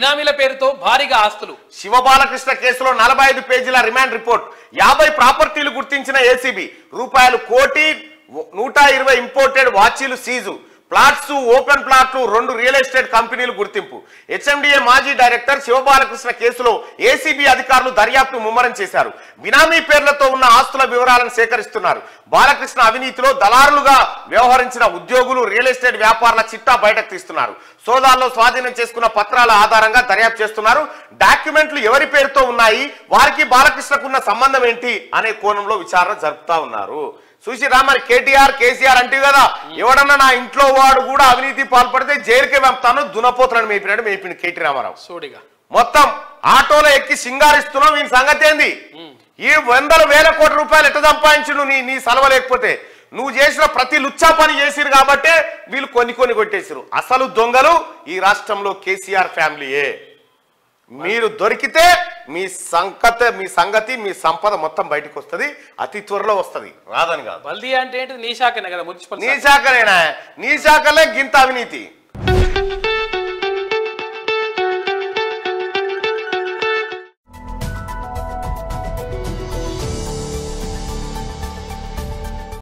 బినామీల పేరుతో భారీగా ఆస్తులు. శివబాలకృష్ణ కేసులో 45 పేజీల రిమాండ్ రిపోర్ట్. 50 ప్రాపర్టీలు గుర్తించిన ఏసీబీ. ₹1,120 ఇంపోర్టెడ్ వాచీలు సీజు. ప్లాట్స్, ఓపెన్ ప్లాట్లు, 2 రియల్ ఎస్టేట్ కంపెనీలు గుర్తింపు. హెచ్ఎండిఏ మాజీ డైరెక్టర్ శివబాలకృష్ణ కేసులో ఏసీబీ అధికారులు దర్యాప్తు ముమ్మరం చేశారు. బినామీ పేర్లతో ఉన్న ఆస్తుల వివరాలను సేకరిస్తున్నారు. బాలకృష్ణ అవినీతిలో దళారులుగా వ్యవహరించిన ఉద్యోగులు, రియల్ ఎస్టేట్ వ్యాపారుల చిట్టా బయటకు తీస్తున్నారు. సోదాల్లో స్వాధీనం చేసుకున్న పత్రాల ఆధారంగా దర్యాప్తు చేస్తున్నారు. డాక్యుమెంట్లు ఎవరి పేరుతో ఉన్నాయి, వారికి బాలకృష్ణకున్న సంబంధం ఏంటి అనే కోణంలో విచారణ జరుపుతా ఉన్నారు. చూసిరా మరి కేటీఆర్ కేసీఆర్ అంటే కదా, ఎవడన్నా నా ఇంట్లో వాడు కూడా అవినీతి పాల్పడితే జైలుకే పంపుతాను, దునపోతున్నాడు మేపినట్టు కేటీ రామారావు. సోడిగా మొత్తం ఆటోలో ఎక్కి సింగారిస్తున్నావు. వీని సంగతి ఏంది? ఈ 100,000 కోట్ల రూపాయలు ఎట్ట సంపాదించు నీ సలవ లేకపోతే? నువ్వు చేసిన ప్రతి లుచ్చా పని చేసిరు కాబట్టే వీళ్ళు కొన్ని కొట్టేసిరు. అసలు దొంగలు ఈ రాష్ట్రంలో కేసీఆర్ ఫ్యామిలీయే. మీరు దొరికితే మీ సంగతి మీ సంపద మొత్తం బయటకు వస్తుంది. అతి త్వరలో వస్తుంది, రాదని కాదు. బల్దీ అంటే ఏంటి? నీ శాఖనే కదా, మున్సిపల్ నీ శాఖనేనా? నీ శాఖలే గింత అవినీతి.